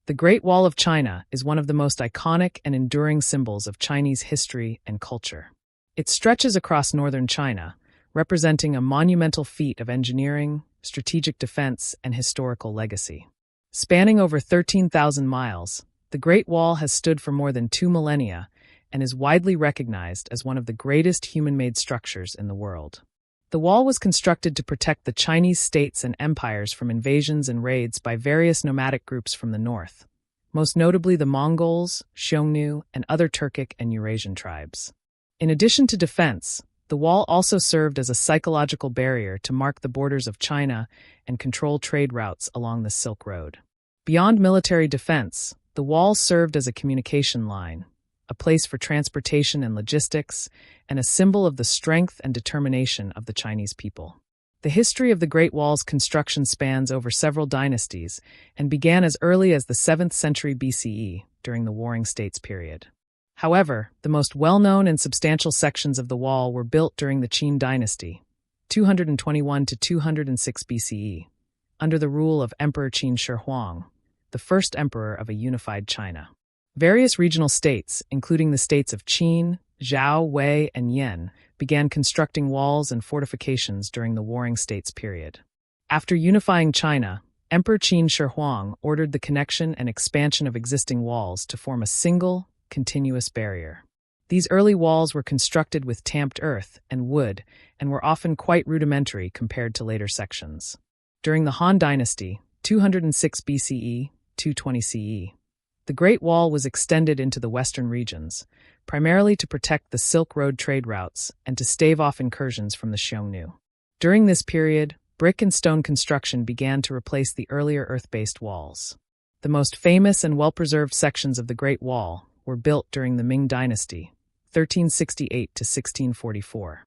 The Great Wall of China is one of the most iconic and enduring symbols of Chinese history and culture. It stretches across northern China, representing a monumental feat of engineering, strategic defense, and historical legacy. Spanning over 13,000 miles, the Great Wall has stood for more than 2 millennia and is widely recognized as one of the greatest human-made structures in the world. The wall was constructed to protect the Chinese states and empires from invasions and raids by various nomadic groups from the north, most notably the Mongols, Xiongnu, and other Turkic and Eurasian tribes. In addition to defense, the wall also served as a psychological barrier to mark the borders of China and control trade routes along the Silk Road. Beyond military defense, the wall served as a communication line, a place for transportation and logistics, and a symbol of the strength and determination of the Chinese people. The history of the Great Wall's construction spans over several dynasties and began as early as the 7th century BCE during the Warring States period. However, the most well-known and substantial sections of the wall were built during the Qin dynasty, 221 to 206 BCE, under the rule of Emperor Qin Shi Huang, the first emperor of a unified China. Various regional states, including the states of Qin, Zhao, Wei, and Yan, began constructing walls and fortifications during the Warring States period. After unifying China, Emperor Qin Shi Huang ordered the connection and expansion of existing walls to form a single, continuous barrier. These early walls were constructed with tamped earth and wood and were often quite rudimentary compared to later sections. During the Han Dynasty, 206 BCE, 220 CE, the Great Wall was extended into the western regions, primarily to protect the Silk Road trade routes and to stave off incursions from the Xiongnu. During this period, brick and stone construction began to replace the earlier earth-based walls. The most famous and well-preserved sections of the Great Wall were built during the Ming Dynasty, 1368 to 1644.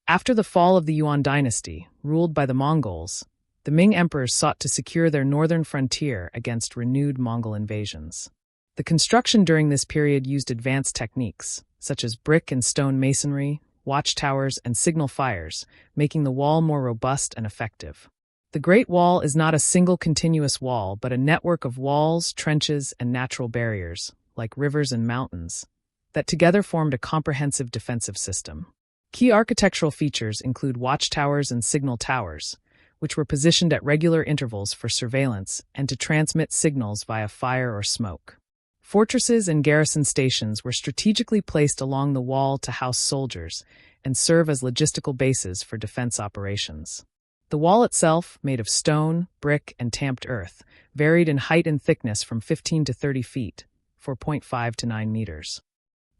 After the fall of the Yuan Dynasty, ruled by the Mongols, the Ming emperors sought to secure their northern frontier against renewed Mongol invasions. The construction during this period used advanced techniques, such as brick and stone masonry, watchtowers, and signal fires, making the wall more robust and effective. The Great Wall is not a single continuous wall, but a network of walls, trenches, and natural barriers, like rivers and mountains, that together formed a comprehensive defensive system. Key architectural features include watchtowers and signal towers, which were positioned at regular intervals for surveillance and to transmit signals via fire or smoke. Fortresses and garrison stations were strategically placed along the wall to house soldiers and serve as logistical bases for defense operations. The wall itself, made of stone, brick, and tamped earth, varied in height and thickness from 15 to 30 feet, 4.5 to 9 meters.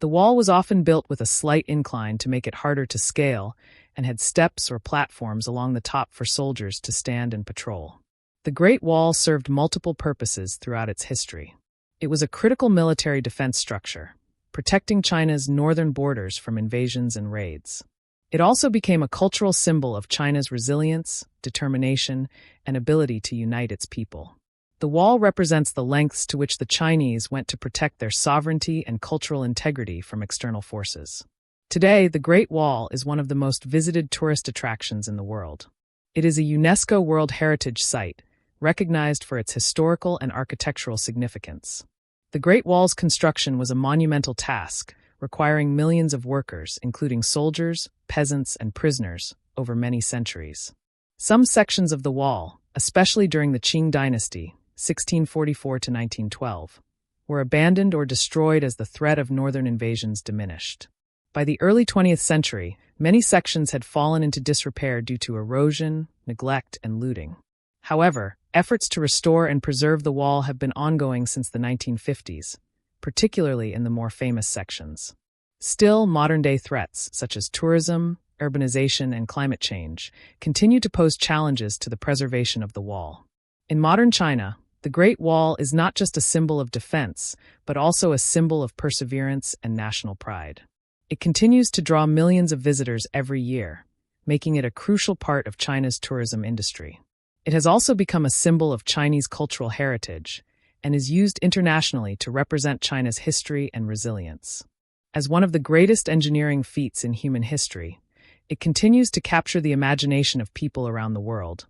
The wall was often built with a slight incline to make it harder to scale and had steps or platforms along the top for soldiers to stand and patrol. The Great Wall served multiple purposes throughout its history. It was a critical military defense structure, protecting China's northern borders from invasions and raids. It also became a cultural symbol of China's resilience, determination, and ability to unite its people. The wall represents the lengths to which the Chinese went to protect their sovereignty and cultural integrity from external forces. Today, the Great Wall is one of the most visited tourist attractions in the world. It is a UNESCO World Heritage Site, recognized for its historical and architectural significance. The Great Wall's construction was a monumental task, requiring millions of workers, including soldiers, peasants, and prisoners, over many centuries. Some sections of the wall, especially during the Qing Dynasty, 1644 to 1912, were abandoned or destroyed as the threat of northern invasions diminished. By the early 20th century, many sections had fallen into disrepair due to erosion, neglect, and looting. However, efforts to restore and preserve the wall have been ongoing since the 1950s, particularly in the more famous sections. Still, modern-day threats, such as tourism, urbanization, and climate change, continue to pose challenges to the preservation of the wall. In modern China, the Great Wall is not just a symbol of defense, but also a symbol of perseverance and national pride. It continues to draw millions of visitors every year, making it a crucial part of China's tourism industry. It has also become a symbol of Chinese cultural heritage and is used internationally to represent China's history and resilience. As one of the greatest engineering feats in human history, it continues to capture the imagination of people around the world,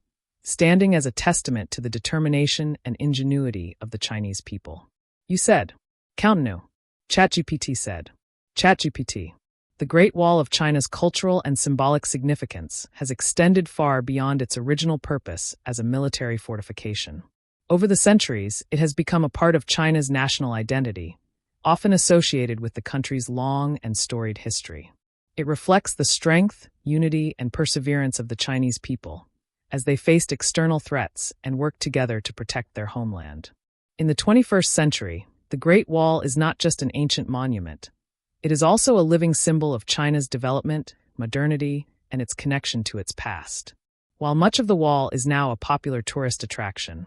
standing as a testament to the determination and ingenuity of the Chinese people. You said, Countinu. ChatGPT said, ChatGPT. The Great Wall of China's cultural and symbolic significance has extended far beyond its original purpose as a military fortification. Over the centuries, it has become a part of China's national identity, often associated with the country's long and storied history. It reflects the strength, unity, and perseverance of the Chinese people as they faced external threats and worked together to protect their homeland. In the 21st century, the Great Wall is not just an ancient monument. It is also a living symbol of China's development, modernity, and its connection to its past. While much of the wall is now a popular tourist attraction,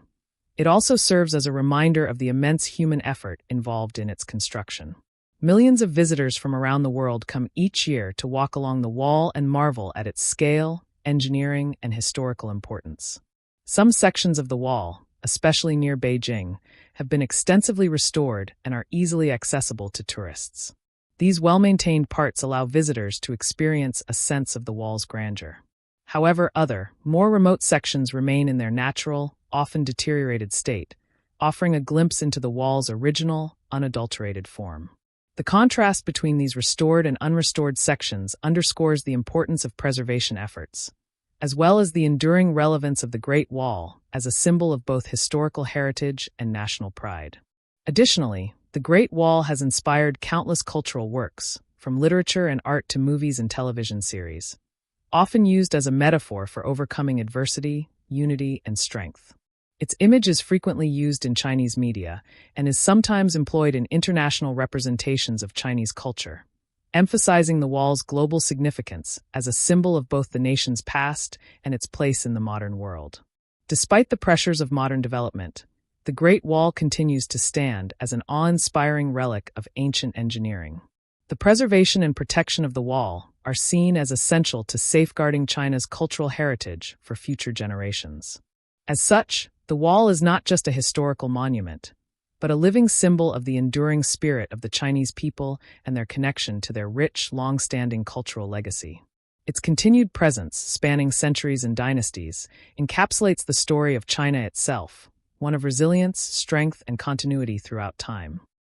it also serves as a reminder of the immense human effort involved in its construction. Millions of visitors from around the world come each year to walk along the wall and marvel at its scale, engineering, and historical importance. Some sections of the wall, especially near Beijing, have been extensively restored and are easily accessible to tourists. These well-maintained parts allow visitors to experience a sense of the wall's grandeur. However, other, more remote sections remain in their natural, often deteriorated state, offering a glimpse into the wall's original, unadulterated form. The contrast between these restored and unrestored sections underscores the importance of preservation efforts, as well as the enduring relevance of the Great Wall as a symbol of both historical heritage and national pride. Additionally, the Great Wall has inspired countless cultural works, from literature and art to movies and television series, often used as a metaphor for overcoming adversity, unity, and strength. Its image is frequently used in Chinese media and is sometimes employed in international representations of Chinese culture, emphasizing the wall's global significance as a symbol of both the nation's past and its place in the modern world. Despite the pressures of modern development, the Great Wall continues to stand as an awe-inspiring relic of ancient engineering. The preservation and protection of the wall are seen as essential to safeguarding China's cultural heritage for future generations. As such, the wall is not just a historical monument, but a living symbol of the enduring spirit of the Chinese people and their connection to their rich, long-standing cultural legacy. Its continued presence, spanning centuries and dynasties, encapsulates the story of China itself, one of resilience, strength, and continuity throughout time.